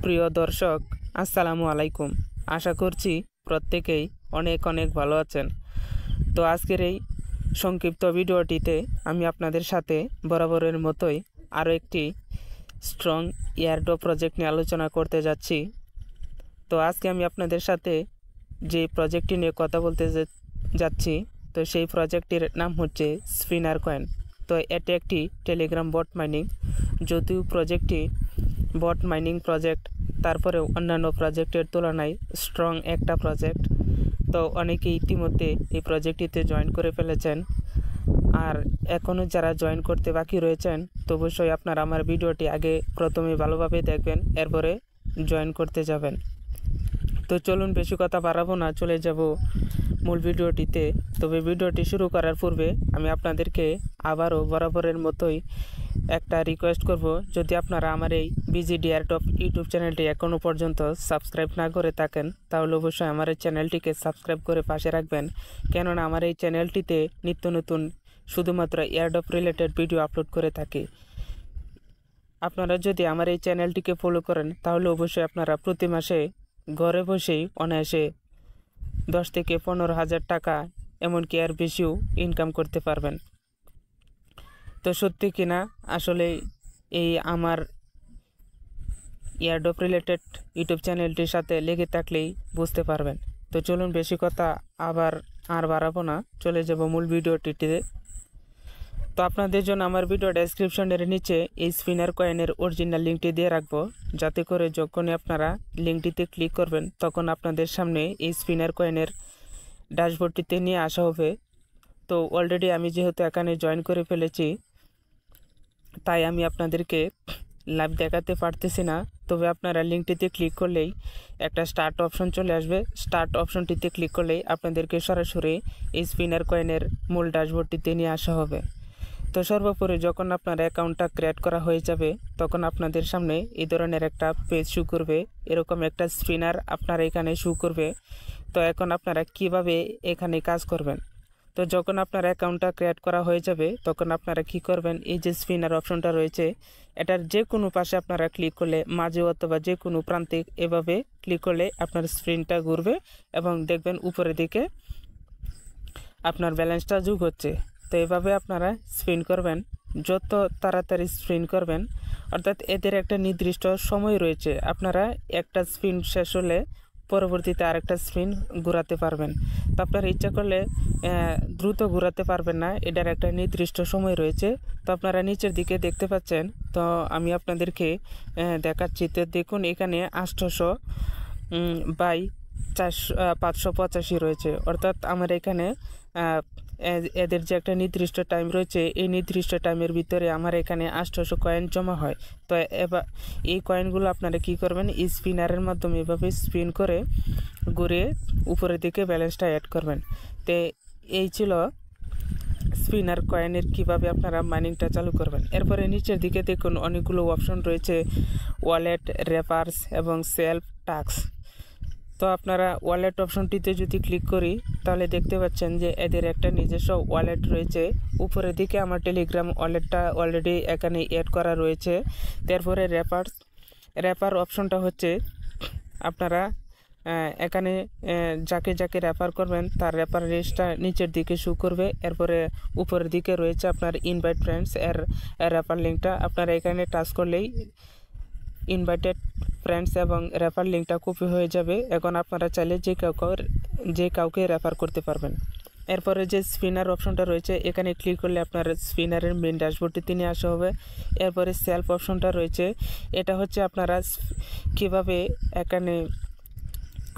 প্রিয় দর্শক, আসসালামু আলাইকুম। আশা করছি প্রত্যেকেই অনেক অনেক ভালো আছেন। তো আজকের এই সংক্ষিপ্ত ভিডিওটিতে আমি আপনাদের সাথে বরাবরের মতোই আরও একটি স্ট্রং এয়ারড্রপ প্রজেক্ট নিয়ে আলোচনা করতে যাচ্ছি। তো আজকে আমি আপনাদের সাথে যে প্রজেক্টটি নিয়ে কথা বলতে যাচ্ছি, তো সেই প্রজেক্টটির নাম হচ্ছে স্পিনার কয়েন। তো এটি একটি টেলিগ্রাম বট মাইনিং, যদিও প্রজেক্টটি বট মাইনিং প্রজেক্ট, তারপরেও অন্যান্য প্রজেক্টের তুলনায় স্ট্রং একটা প্রজেক্ট। তো অনেকেই ইতিমধ্যে এই প্রজেক্টটিতে জয়েন করে ফেলেছেন, আর এখনও যারা জয়েন করতে বাকি রয়েছেন তো অবশ্যই আপনারা আমার ভিডিওটি আগে প্রথমে ভালোভাবে দেখবেন, এরপরে জয়েন করতে যাবেন। তো চলুন বেশি কথা বাড়াবো না, চলে যাব মূল ভিডিওটিতে। তবে ভিডিওটি শুরু করার পূর্বে আমি আপনাদেরকে আবারও বরাবরের মতোই একটা রিকোয়েস্ট করব, যদি আপনারা আমার এই বিজিডি এয়ারড্রপ ইউটিউব চ্যানেলটি এখনও পর্যন্ত সাবস্ক্রাইব না করে থাকেন, তাহলে অবশ্যই আমার এই চ্যানেলটিকে সাবস্ক্রাইব করে পাশে রাখবেন। কেননা আমার এই চ্যানেলটিতে নিত্য নতুন শুধুমাত্র এয়ারড্রপ রিলেটেড ভিডিও আপলোড করে থাকি। আপনারা যদি আমার এই চ্যানেলটিকে ফলো করেন, তাহলে অবশ্যই আপনারা প্রতি মাসে ঘরে বসেই অনায়াসে 10 থেকে 15,000 টাকা, এমনকি আর বেশিও ইনকাম করতে পারবেন। তো সত্যি কিনা আসলে এই আমার এয়ারড্রপ রিলেটেড ইউটিউব চ্যানেলটির সাথে লেগে থাকলেই বুঝতে পারবেন। তো চলুন বেশি কথা আর বাড়াবো না, চলে যাব মূল ভিডিওটিতে। তো আপনাদের জন্য আমার ভিডিও ডেসক্রিপশনের নিচে এই স্পিনার কয়েনের অরিজিনাল লিঙ্কটি দিয়ে রাখবো, যাতে করে যখনই আপনারা লিঙ্কটিতে ক্লিক করবেন তখন আপনাদের সামনে এই স্পিনার কয়েনের ড্যাশবোর্ডটিতে নিয়ে আসা হবে। তো অলরেডি আমি যেহেতু এখানে জয়েন করে ফেলেছি, তাই আমি আপনাদেরকে লাইভ দেখাতে পারতেছি না। তবে আপনারা লিঙ্কটিতে ক্লিক করলেই একটা স্টার্ট অপশন চলে আসবে। স্টার্ট অপশনটিতে ক্লিক করলেই আপনাদেরকে সরাসরি এই স্পিনার কয়েনের মূল ড্যাশবোর্ডটিতে নিয়ে আসা হবে। তো সর্বোপরি যখন আপনার অ্যাকাউন্টটা ক্রিয়েট করা হয়ে যাবে, তখন আপনাদের সামনে এই ধরনের একটা পেজ শু করবে, এরকম একটা স্পিনার আপনার এখানে শু করবে। তো এখন আপনারা কিভাবে এখানে কাজ করবেন, তো যখন আপনার অ্যাকাউন্টটা ক্রিয়েট করা হয়ে যাবে তখন আপনারা কি করবেন, এই যে স্পিনার অপশনটা রয়েছে এটার যে কোনো পাশে আপনারা ক্লিক করলে, মাঝে অথবা যে কোনো প্রান্তে এভাবে ক্লিক করলে আপনার স্ক্রিনটা ঘুরবে এবং দেখবেন উপরের দিকে আপনার ব্যালেন্সটা যোগ হচ্ছে। তো এভাবে আপনারা স্পিন করবেন, যত তাড়াতাড়ি স্পিন করবেন, অর্থাৎ এদের একটা নির্দিষ্ট সময় রয়েছে। আপনারা একটা স্পিন শেষ হলে পরবর্তীতে আরেকটা স্পিন ঘোরাতে পারবেন। তো আপনারা ইচ্ছা করলে দ্রুত ঘোরাতে পারবেন না, এটার একটা নির্দিষ্ট সময় রয়েছে। তো আপনারা নিচের দিকে দেখতে পাচ্ছেন, তো আমি আপনাদেরকে দেখাচ্ছি। তো দেখুন এখানে 800 বাই 585 রয়েছে, অর্থাৎ আমার এখানে এদের যে একটা নির্দিষ্ট টাইম রয়েছে, এই নির্দিষ্ট টাইমের ভিতরে আমার এখানে 800 কয়েন জমা হয়। তো এবার এই কয়েনগুলো আপনারা কি করবেন, এই স্পিনারের মাধ্যমে এভাবে স্পিন করে ঘুরে উপরের দিকে ব্যালেন্সটা অ্যাড করবেন। তো এই ছিল স্পিনার কয়েনের কিভাবে আপনারা মাইনিংটা চালু করবেন। এরপরে নিচের দিকে দেখুন অনেকগুলো অপশন রয়েছে, ওয়ালেট, রেফার্স এবং সেলফ টাস্ক। তো আপনারা ওয়ালেট অপশনটিতে যদি ক্লিক করি, তাহলে দেখতে পাচ্ছেন যে এদের একটা নিজস্ব ওয়ালেট রয়েছে। উপরের দিকে আমার টেলিগ্রাম ওয়ালেটটা অলরেডি এখানে অ্যাড করা রয়েছে। তারপরে রেফার অপশনটা হচ্ছে আপনারা এখানে যাকে যাকে রেফার করবেন তার রেফার লিস্টটা নিচের দিকে শো করবে। এরপরে উপরের দিকে রয়েছে আপনার ইনভাইট ফ্রেন্ডস এর রেফার লিঙ্কটা, আপনারা এখানে টাচ করলেই ইনভাইটেড ফ্রেন্ডস এবং রেফার লিঙ্কটা কপি হয়ে যাবে। এখন আপনারা চাইলে যে কাউকে রেফার করতে পারবেন। এরপরে যে স্পিনার অপশনটা রয়েছে, এখানে ক্লিক করলে আপনার স্পিনারের মেন ড্যাশবোর্ডটিতে নিয়ে আসা হবে। এরপরে সেলফ অপশনটা রয়েছে, এটা হচ্ছে আপনারা কিভাবে এখানে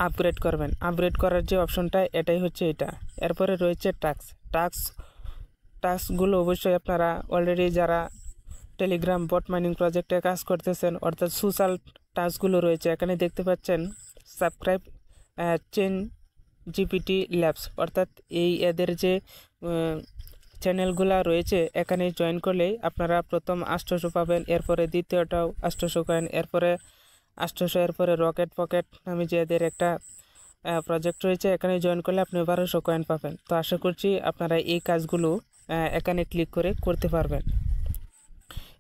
আপগ্রেড করবেন, আপগ্রেড করার যে অপশনটা এটাই হচ্ছে এটা। এরপরে রয়েছে টাস্কগুলো অবশ্যই আপনারা অলরেডি যারা টেলিগ্রাম বট মাইনিং প্রজেক্টে কাজ করতেছেন, অর্থাৎ সোশ্যাল টাস্কগুলো রয়েছে এখানে দেখতে পাচ্ছেন। সাবস্ক্রাইব চেন জিপিটি ল্যাবস, অর্থাৎ এদের যে চ্যানেলগুলো রয়েছে এখানে জয়েন করলেই আপনারা প্রথম 800 পাবেন, এরপরে দ্বিতীয়টাও 800 কয়েন, এরপরে 800, এরপরে রকেট পকেট নামে যে এদের একটা প্রজেক্ট রয়েছে, এখানে জয়েন করলে আপনি 1200 কয়েন পাবেন। তো আশা করছি আপনারা এই কাজগুলো এখানে ক্লিক করে করতে পারবেন।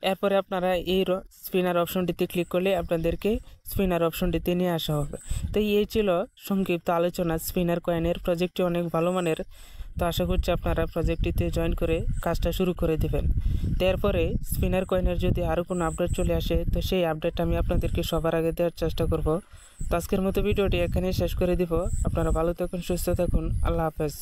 এরপরে আপনারা এই স্পিনার অপশনটিতে ক্লিক করলে আপনাদেরকে স্পিনার অপশনটিতে নিয়ে আসা হবে। তো এই ছিল সংক্ষিপ্ত আলোচনা স্পিনার কয়েনের। প্রজেক্টটি অনেক ভালো মানের, তো আশা করছি আপনারা প্রজেক্টটিতে জয়েন করে কাজটা শুরু করে দেবেন। তো এরপরে স্পিনার কয়েনের যদি আরও কোনো আপডেট চলে আসে তো সেই আপডেটটা আমি আপনাদেরকে সবার আগে দেওয়ার চেষ্টা করব। তো আজকের মতো ভিডিওটি এখানেই শেষ করে দিব। আপনারা ভালো থাকুন, সুস্থ থাকুন, আল্লাহ হাফেজ।